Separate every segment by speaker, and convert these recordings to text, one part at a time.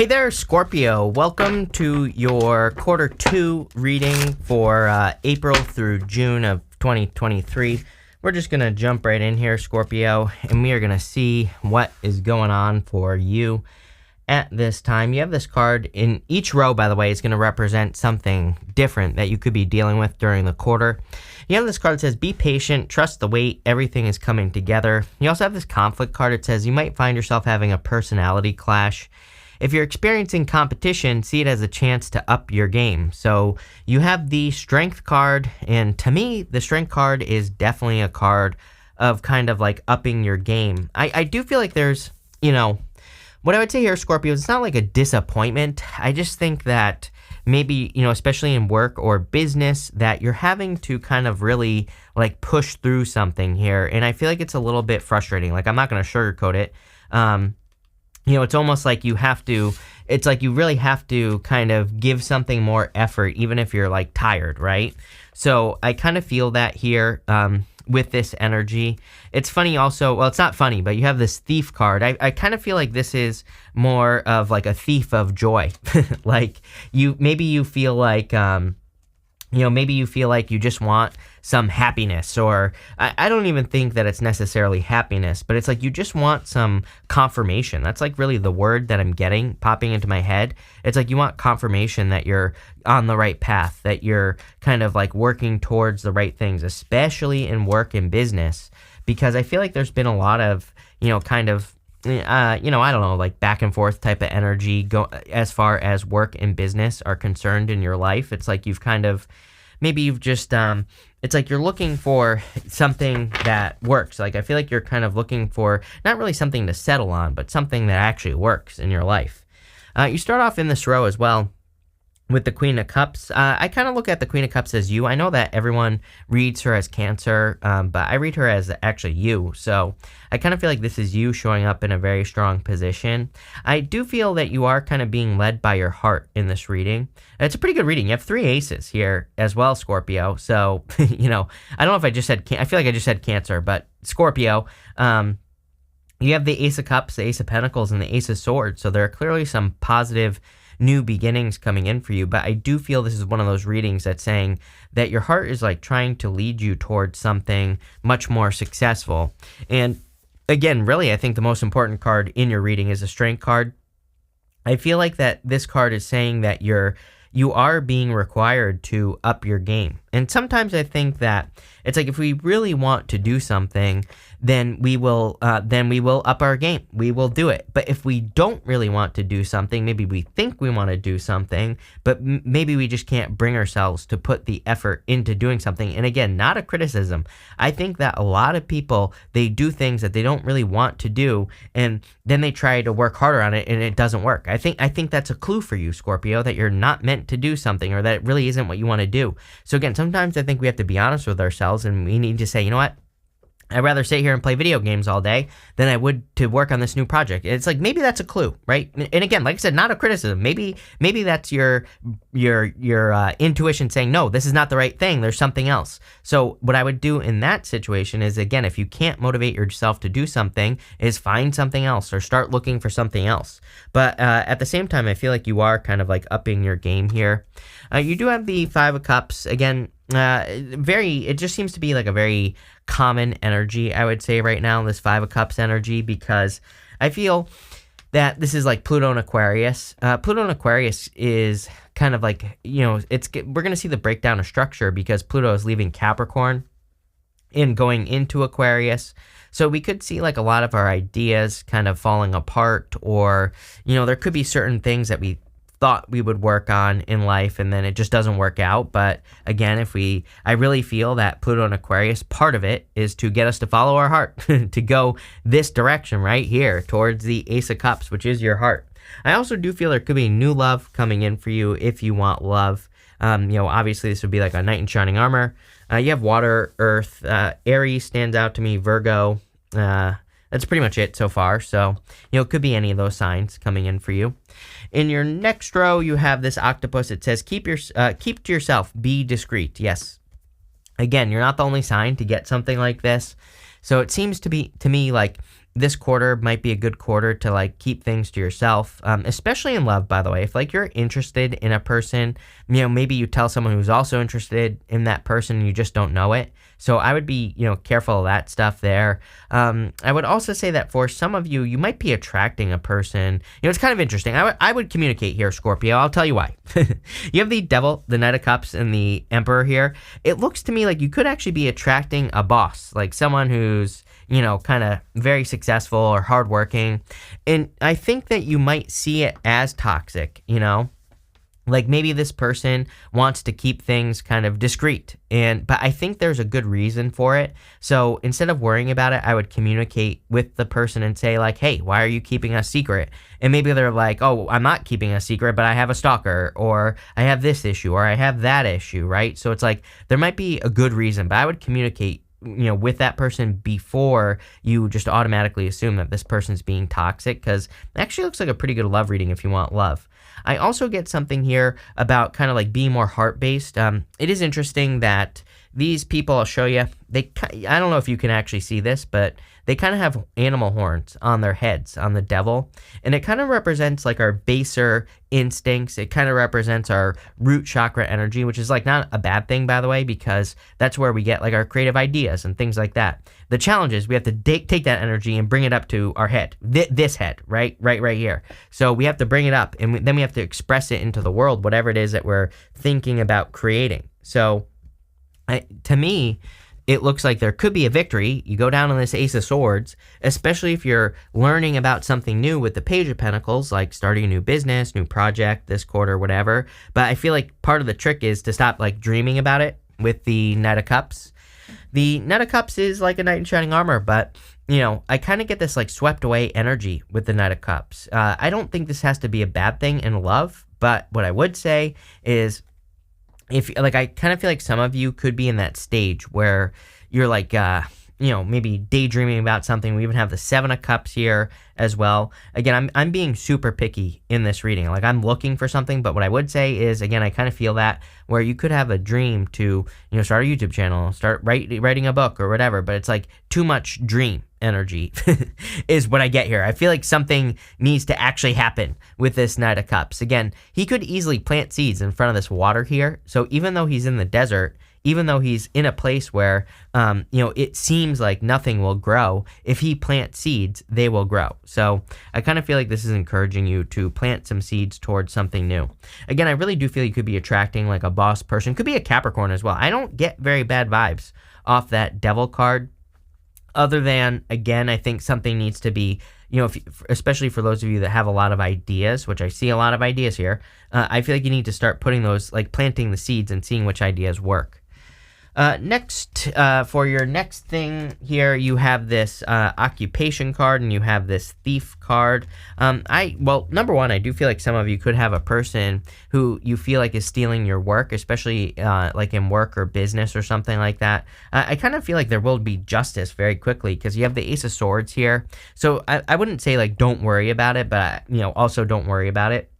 Speaker 1: Hey there, Scorpio. Welcome to your quarter 2 reading for April through June of 2023. We're just going to jump right in here, Scorpio, and we are going to see what is going on for you at this time. You have this card in each row, by the way, is going to represent something different that you could be dealing with during the quarter. You have this card that says, be patient, trust the wait, everything is coming together. You also have this conflict card. It says you might find yourself having a personality clash. If you're experiencing competition, see it as a chance to up your game. So you have the strength card, and to me, the strength card is definitely a card of kind of like upping your game. I do feel like there's, what I would say here, Scorpio, it's not like a disappointment. I just think that maybe, especially in work or business, that you're having to kind of really like push through something here. And I feel like it's a little bit frustrating. Like, I'm not going to sugarcoat it. It's almost like you really have to kind of give something more effort, even if you're like tired, right? So I kind of feel that here with this energy. It's funny also, well, it's not funny, but you have this thief card. I kind of feel like this is more of like a thief of joy. Like maybe you feel like you just want some happiness, or I don't even think that it's necessarily happiness, but it's like you just want some confirmation. That's like really the word that I'm getting popping into my head. It's like you want confirmation that you're on the right path, that you're kind of like working towards the right things, especially in work and business, because I feel like there's been a lot of, I don't know, like back and forth type of energy as far as work and business are concerned in your life. It's like it's like you're looking for something that works. Like, I feel like you're kind of looking for not really something to settle on, but something that actually works in your life. You start off in this row as well with the Queen of Cups. I kind of look at the Queen of Cups as you. I know that everyone reads her as Cancer, but I read her as actually you. So I kind of feel like this is you showing up in a very strong position. I do feel that you are kind of being led by your heart in this reading. It's a pretty good reading. You have 3 aces here as well, Scorpio. So, I don't know if I just said, I feel like I just said Cancer, but Scorpio, you have the Ace of Cups, the Ace of Pentacles, and the Ace of Swords. So there are clearly some positive new beginnings coming in for you, but I do feel this is one of those readings that's saying that your heart is like trying to lead you towards something much more successful. And again, really, I think the most important card in your reading is a Strength card. I feel like that this card is saying that you are being required to up your game. And sometimes I think that it's like if we really want to do something, then we will up our game. We will do it. But if we don't really want to do something, maybe we think we want to do something, but maybe we just can't bring ourselves to put the effort into doing something. And again, not a criticism. I think that a lot of people, they do things that they don't really want to do, and then they try to work harder on it, and it doesn't work. I think that's a clue for you, Scorpio, that you're not meant to do something, or that it really isn't what you want to do. So again, sometimes I think we have to be honest with ourselves, and we need to say, you know what? I'd rather sit here and play video games all day than I would to work on this new project. It's like, maybe that's a clue, right? And again, like I said, not a criticism. Maybe that's your intuition saying, no, this is not the right thing. There's something else. So what I would do in that situation is, again, if you can't motivate yourself to do something, is find something else or start looking for something else. But at the same time, I feel like you are kind of like upping your game here. You do have the 5 of Cups. Again, it just seems to be like a very common energy, I would say, right now, this 5 of Cups energy, because I feel that this is like Pluto and Aquarius. Pluto and Aquarius is kind of like, we're going to see the breakdown of structure because Pluto is leaving Capricorn and going into Aquarius. So we could see like a lot of our ideas kind of falling apart, or, there could be certain things that we thought we would work on in life, and then it just doesn't work out. But again, I really feel that Pluto and Aquarius, part of it is to get us to follow our heart, to go this direction right here towards the Ace of Cups, which is your heart. I also do feel there could be new love coming in for you if you want love. Obviously this would be like a knight in shining armor. You have water, earth, Aries stands out to me, Virgo. That's pretty much it so far. So, it could be any of those signs coming in for you. In your next row, you have this octopus. It says, keep to yourself, be discreet. Yes. Again, you're not the only sign to get something like this. So it seems to me like this quarter might be a good quarter to like keep things to yourself, especially in love, by the way. If like you're interested in a person, maybe you tell someone who's also interested in that person and you just don't know it. So I would be, careful of that stuff there. I would also say that for some of you, you might be attracting a person. It's kind of interesting. I would communicate here, Scorpio. I'll tell you why. You have the Devil, the Knight of Cups, and the Emperor here. It looks to me like you could actually be attracting a boss, like someone who's, kind of very successful or hardworking. And I think that you might see it as toxic, like maybe this person wants to keep things kind of discreet, but I think there's a good reason for it. So instead of worrying about it, I would communicate with the person and say like, hey, why are you keeping a secret? And maybe they're like, oh, I'm not keeping a secret, but I have a stalker, or I have this issue, or I have that issue, right? So it's like there might be a good reason, but I would communicate with that person before you just automatically assume that this person's being toxic, because it actually looks like a pretty good love reading if you want love. I also get something here about kind of like being more heart-based. It is interesting that these people, I'll show you, I don't know if you can actually see this, but they kind of have animal horns on their heads, on the Devil. And it kind of represents like our baser instincts. It kind of represents our root chakra energy, which is like not a bad thing, by the way, because that's where we get like our creative ideas and things like that. The challenge is we have to take that energy and bring it up to our head, this head, right here. So we have to bring it up, and then we have to express it into the world, whatever it is that we're thinking about creating. So to me, it looks like there could be a victory. You go down on this Ace of Swords, especially if you're learning about something new with the Page of Pentacles, like starting a new business, new project this quarter, whatever. But I feel like part of the trick is to stop like dreaming about it with the Knight of Cups. The Knight of Cups is like a knight in shining armor, but I kind of get this like swept away energy with the Knight of Cups. I don't think this has to be a bad thing in love, but what I would say is, I kind of feel like some of you could be in that stage where you're like, maybe daydreaming about something. We even have the Seven of Cups here as well. Again, I'm being super picky in this reading. Like I'm looking for something, but what I would say is, again, I kind of feel that where you could have a dream to, start a YouTube channel, start writing a book or whatever, but it's like too much dream energy is what I get here. I feel like something needs to actually happen with this Knight of Cups. Again, he could easily plant seeds in front of this water here. So even though he's in the desert, even though he's in a place where, it seems like nothing will grow, if he plants seeds, they will grow. So I kind of feel like this is encouraging you to plant some seeds towards something new. Again, I really do feel you could be attracting like a boss person. Could be a Capricorn as well. I don't get very bad vibes off that Devil card. Other than, again, I think something needs to be, especially for those of you that have a lot of ideas, which I see a lot of ideas here, I feel like you need to start putting those, like planting the seeds and seeing which ideas work. Next, for your next thing here, you have this occupation card and you have this thief card. Number one, I do feel like some of you could have a person who you feel like is stealing your work, especially like in work or business or something like that. I kind of feel like there will be justice very quickly because you have the Ace of Swords here. So I wouldn't say like don't worry about it, but also don't worry about it.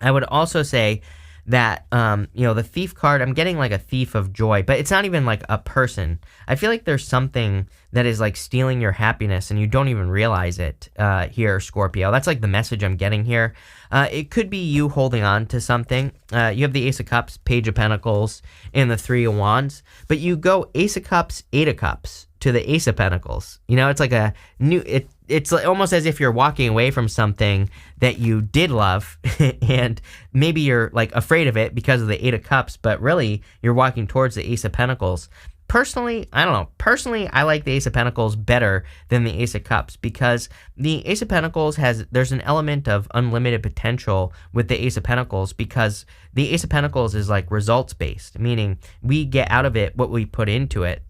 Speaker 1: I would also say that, the thief card, I'm getting like a thief of joy, but it's not even like a person. I feel like there's something that is like stealing your happiness and you don't even realize it here, Scorpio. That's like the message I'm getting here. It could be you holding on to something. You have the Ace of Cups, Page of Pentacles, and the Three of Wands, but you go Ace of Cups, Eight of Cups to the Ace of Pentacles. It's like a new, it's almost as if you're walking away from something that you did love and maybe you're like afraid of it because of the Eight of Cups, but really you're walking towards the Ace of Pentacles. Personally, I don't know. Personally, I like the Ace of Pentacles better than the Ace of Cups because the Ace of Pentacles there's an element of unlimited potential with the Ace of Pentacles because the Ace of Pentacles is like results based, meaning we get out of it what we put into it.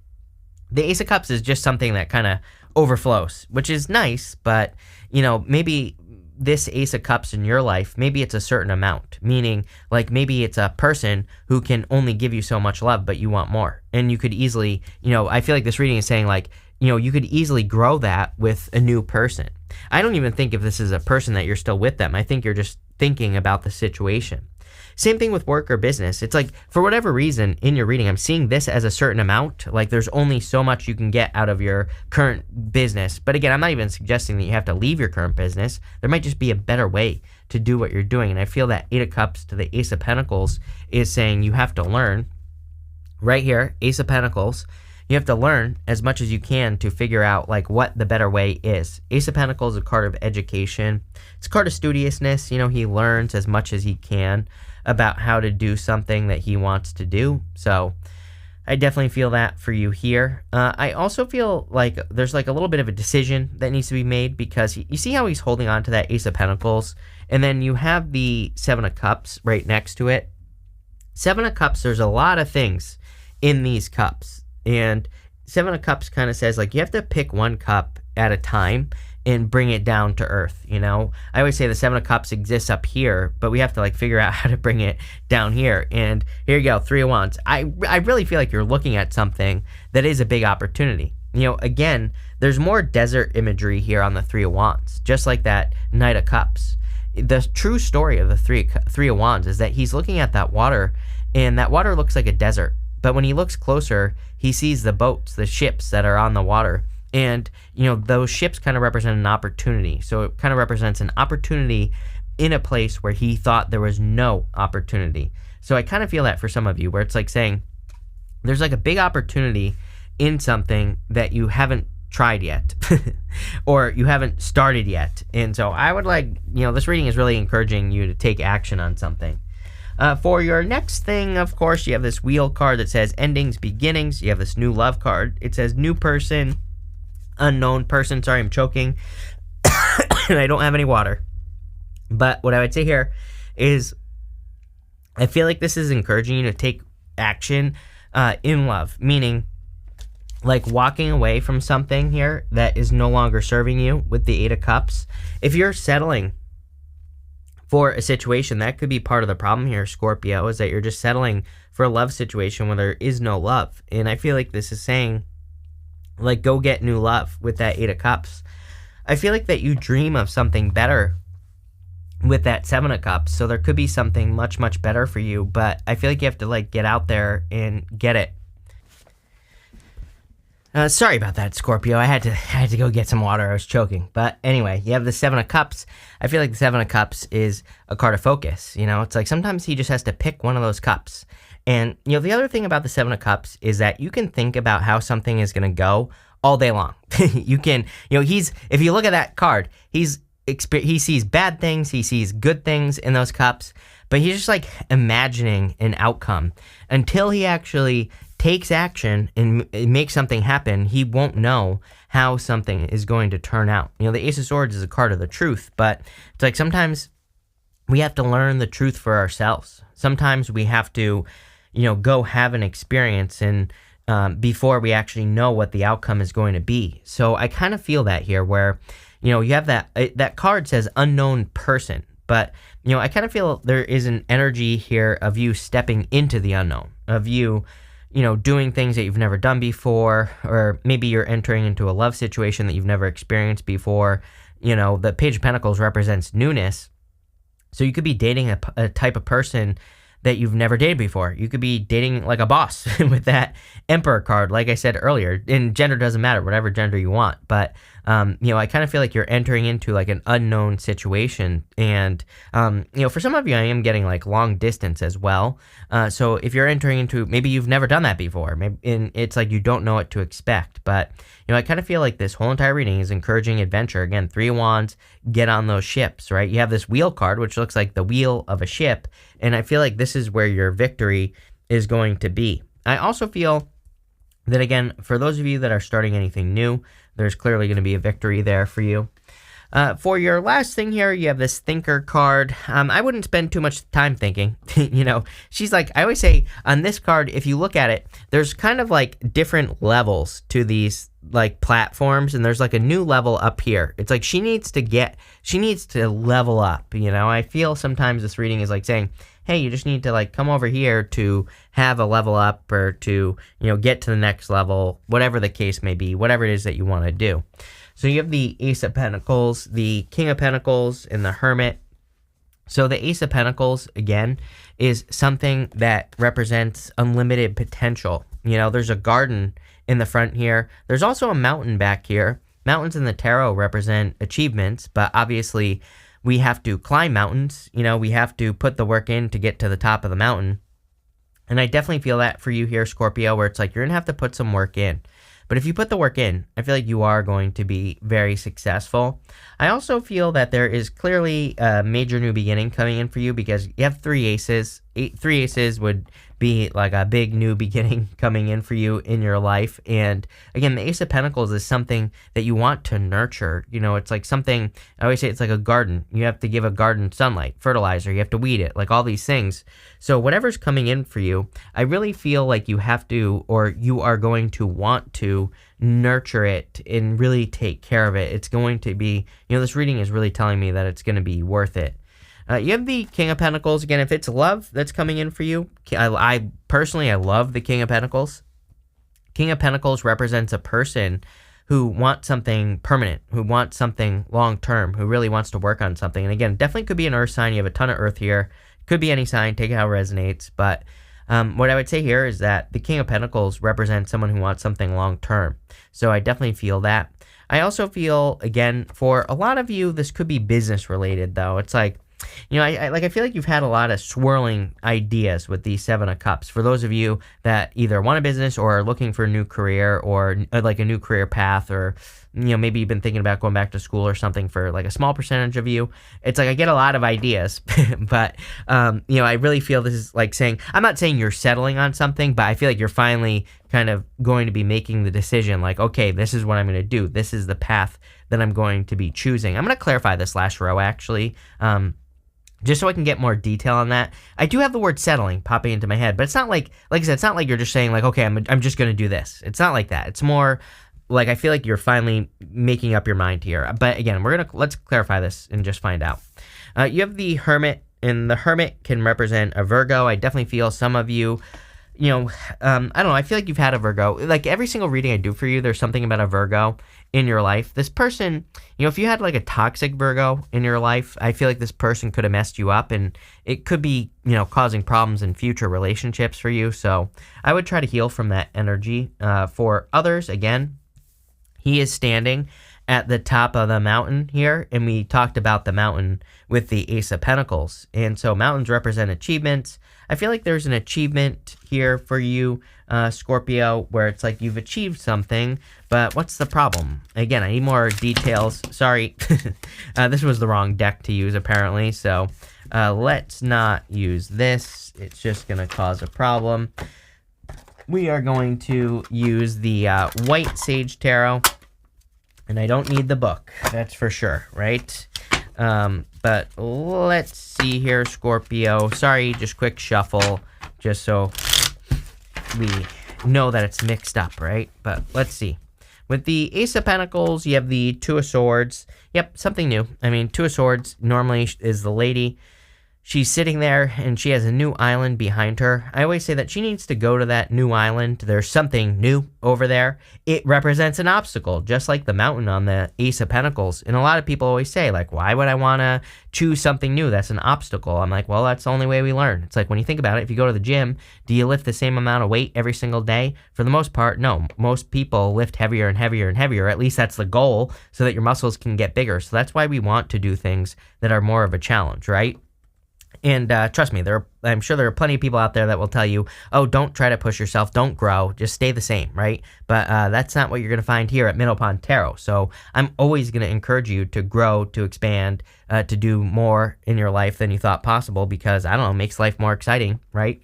Speaker 1: The Ace of Cups is just something that kind of overflows, which is nice, but, maybe this Ace of Cups in your life, maybe it's a certain amount, meaning like maybe it's a person who can only give you so much love, but you want more. And you could easily, I feel like this reading is saying like, you could easily grow that with a new person. I don't even think if this is a person that you're still with them. I think you're just thinking about the situation. Same thing with work or business. It's like, for whatever reason in your reading, I'm seeing this as a certain amount. Like there's only so much you can get out of your current business. But again, I'm not even suggesting that you have to leave your current business. There might just be a better way to do what you're doing. And I feel that Eight of Cups to the Ace of Pentacles is saying you have to learn. Right here, Ace of Pentacles, you have to learn as much as you can to figure out like what the better way is. Ace of Pentacles is a card of education. It's a card of studiousness. You know, he learns as much as he can about how to do something that he wants to do. So I definitely feel that for you here. I also feel like there's like a little bit of a decision that needs to be made, because you see how he's holding on to that Ace of Pentacles, and then you have the Seven of Cups right next to it. Seven of Cups, there's a lot of things in these cups, and Seven of Cups kind of says like you have to pick one cup at a time and bring it down to earth. You know, I always say the Seven of Cups exists up here, but we have to like figure out how to bring it down here. And here you go, Three of Wands. I really feel like you're looking at something that is a big opportunity. You know, again, there's more desert imagery here on the Three of Wands, just like that Knight of Cups. The true story of the Three of Wands is that he's looking at that water, and that water looks like a desert. But when he looks closer, he sees the boats, the ships that are on the water. And, you know, those ships kind of represent an opportunity. So it kind of represents an opportunity in a place where he thought there was no opportunity. So I kind of feel that for some of you, where it's like saying there's like a big opportunity in something that you haven't tried yet or you haven't started yet. And so I would like, you know, this reading is really encouraging you to take action on something. For your next thing, of course, you have this wheel card that says endings, beginnings. You have this new love card. It says new person, unknown person. Sorry, I'm choking. And I don't have any water. But what I would say here is I feel like this is encouraging you to take action in love, meaning like walking away from something here that is no longer serving you with the Eight of Cups. If you're settling for a situation, that could be part of the problem here, Scorpio, is that you're just settling for a love situation where there is no love. And I feel like this is saying, like, go get new love with that Eight of Cups. I feel like that you dream of something better with that Seven of Cups. So there could be something much, much better for you. But I feel like you have to, like, get out there and get it. Sorry about that, Scorpio. I had to go get some water. I was choking. But anyway, you have the Seven of Cups. I feel like the Seven of Cups is a card of focus. You know, it's like sometimes he just has to pick one of those cups. And, you know, the other thing about the Seven of Cups is that you can think about how something is going to go all day long. You can, you know, if you look at that card, he sees bad things, he sees good things in those cups, but he's just like imagining an outcome until he actually takes action and makes something happen. He won't know how something is going to turn out. You know, the Ace of Swords is a card of the truth, but it's like sometimes we have to learn the truth for ourselves. Sometimes we have to, you know, go have an experience and before we actually know what the outcome is going to be. So I kind of feel that here where, you know, you have that card says unknown person, but, you know, I kind of feel there is an energy here of you stepping into the unknown, of you know, doing things that you've never done before, or maybe you're entering into a love situation that you've never experienced before. You know, the Page of Pentacles represents newness. So you could be dating a type of person that you've never dated before. You could be dating like a boss with that Emperor card, like I said earlier. And gender doesn't matter, whatever gender you want. But, you know, I kind of feel like you're entering into like an unknown situation. And, you know, for some of you, I am getting like long distance as well. So if you're entering into, maybe you've never done that before, maybe, and it's like you don't know what to expect. But, you know, I kind of feel like this whole entire reading is encouraging adventure. Again, Three of Wands, get on those ships, right? You have this wheel card, which looks like the wheel of a ship. And I feel like this is where your victory is going to be. I also feel that, again, for those of you that are starting anything new, there's clearly going to be a victory there for you. For your last thing here, you have this thinker card. I wouldn't spend too much time thinking. You know, she's like, I always say on this card, if you look at it, there's kind of like different levels to these like platforms, and there's like a new level up here. It's like she needs to level up. You know, I feel sometimes this reading is like saying, hey, you just need to like come over here to have a level up, or to, you know, get to the next level, whatever the case may be, whatever it is that you want to do. So you have the Ace of Pentacles, the King of Pentacles, and the Hermit. So the Ace of Pentacles, again, is something that represents unlimited potential. There's a garden in the front here. There's also a mountain back here. Mountains in the tarot represent achievements, but obviously we have to climb mountains. We have to put the work in to get to the top of the mountain. And I definitely feel that for you here, Scorpio, where it's like you're going to have to put some work in. But if you put the work in, I feel like you are going to be very successful. I also feel that there is clearly a major new beginning coming in for you because you have 3 aces. 3 aces would be like a big new beginning coming in for you in your life. And again, the Ace of Pentacles is something that you want to nurture. It's like something, I always say it's like a garden. You have to give a garden sunlight, fertilizer, you have to weed it, like all these things. So whatever's coming in for you, I really feel like you have to, or you are going to want to nurture it and really take care of it. It's going to be, this reading is really telling me that it's going to be worth it. You have the King of Pentacles. Again, if it's love that's coming in for you, I personally love the King of Pentacles. King of Pentacles represents a person who wants something permanent, who wants something long-term, who really wants to work on something. And again, definitely could be an earth sign. You have a ton of earth here. Could be any sign. Take it how it resonates. But what I would say here is that the King of Pentacles represents someone who wants something long-term. So I definitely feel that. I also feel, again, for a lot of you, this could be business-related, though. It's like, I feel like you've had a lot of swirling ideas with the 7 of Cups. For those of you that either want a business or are looking for a new career or like a new career path, or maybe you've been thinking about going back to school or something, for like a small percentage of you, it's like I get a lot of ideas, but I really feel this is like saying, I'm not saying you're settling on something, but I feel like you're finally kind of going to be making the decision, like, okay, this is what I'm going to do. This is the path that I'm going to be choosing. I'm going to clarify this last row, actually. Just so I can get more detail on that. I do have the word settling popping into my head, but it's not like I said, it's not like you're just saying like, okay, I'm just going to do this. It's not like that. It's more like I feel like you're finally making up your mind here. But again, let's clarify this and just find out. You have the Hermit, and the Hermit can represent a Virgo. I definitely feel some of you, I don't know, I feel like you've had a Virgo. Like every single reading I do for you, there's something about a Virgo in your life. This person, if you had like a toxic Virgo in your life, I feel like this person could have messed you up, and it could be, causing problems in future relationships for you. So I would try to heal from that energy. For others, again, he is standing at the top of the mountain here, and we talked about the mountain with the Ace of Pentacles. And so mountains represent achievements. I feel like there's an achievement here for you, Scorpio, where it's like you've achieved something, but what's the problem? Again, I need more details. Sorry, this was the wrong deck to use, apparently, so let's not use this. It's just going to cause a problem. We are going to use the White Sage Tarot, and I don't need the book, that's for sure, right? But let's see here, Scorpio. Sorry, just quick shuffle, just so we know that it's mixed up, right? But let's see. With the Ace of Pentacles, you have the 2 of Swords. Yep, something new. I mean, 2 of Swords normally is the lady. She's sitting there, and she has a new island behind her. I always say that she needs to go to that new island. There's something new over there. It represents an obstacle, just like the mountain on the Ace of Pentacles. And a lot of people always say, like, why would I want to choose something new? That's an obstacle. I'm like, well, that's the only way we learn. It's like when you think about it, if you go to the gym, do you lift the same amount of weight every single day? For the most part, no. Most people lift heavier and heavier and heavier. At least that's the goal, so that your muscles can get bigger. So that's why we want to do things that are more of a challenge, right? And trust me, I'm sure there are plenty of people out there that will tell you, oh, don't try to push yourself, don't grow, just stay the same, right? But that's not what you're going to find here at Minnow Tarot. So I'm always going to encourage you to grow, to expand, to do more in your life than you thought possible, because, I don't know, it makes life more exciting, right?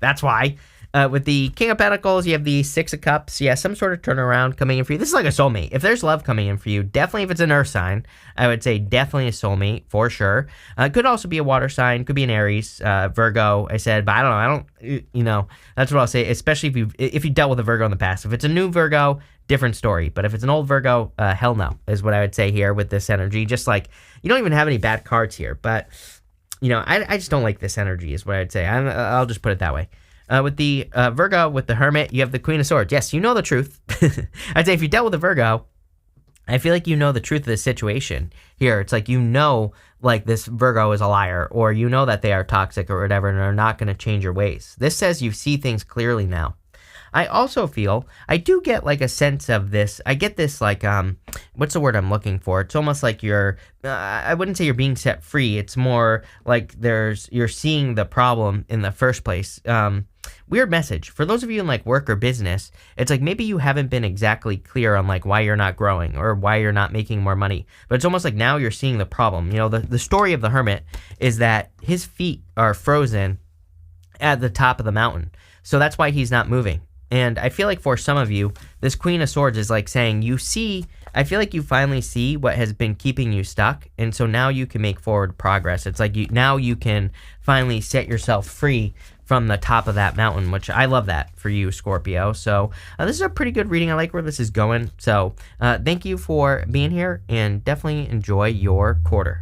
Speaker 1: That's why. With the King of Pentacles, you have the 6 of Cups. Yeah, some sort of turnaround coming in for you. This is like a soulmate. If there's love coming in for you, definitely if it's an earth sign, I would say definitely a soulmate for sure. Could also be a water sign. Could be an Aries, Virgo, I said. But I don't know. That's what I'll say, especially if you dealt with a Virgo in the past. If it's a new Virgo, different story. But if it's an old Virgo, hell no, is what I would say here with this energy. Just like, you don't even have any bad cards here. But, I just don't like this energy is what I'd say. I'll just put it that way. With the Virgo, with the Hermit, you have the Queen of Swords. Yes, you know the truth. I'd say if you dealt with a Virgo, I feel like you know the truth of the situation here. It's like, you know, like this Virgo is a liar, or you know that they are toxic or whatever and are not going to change your ways. This says you see things clearly now. I also feel, I do get like a sense of this. I get this like, what's the word I'm looking for? It's almost like I wouldn't say you're being set free. It's more like you're seeing the problem in the first place. Weird message. For those of you in like work or business, it's like maybe you haven't been exactly clear on like why you're not growing or why you're not making more money. But it's almost like now you're seeing the problem. You know, the story of the hermit is that his feet are frozen at the top of the mountain. So that's why he's not moving. And I feel like for some of you, this Queen of Swords is like saying, I feel like you finally see what has been keeping you stuck. And so now you can make forward progress. It's like now you can finally set yourself free from the top of that mountain, which I love that for you, Scorpio. So this is a pretty good reading. I like where this is going. So thank you for being here, and definitely enjoy your quarter.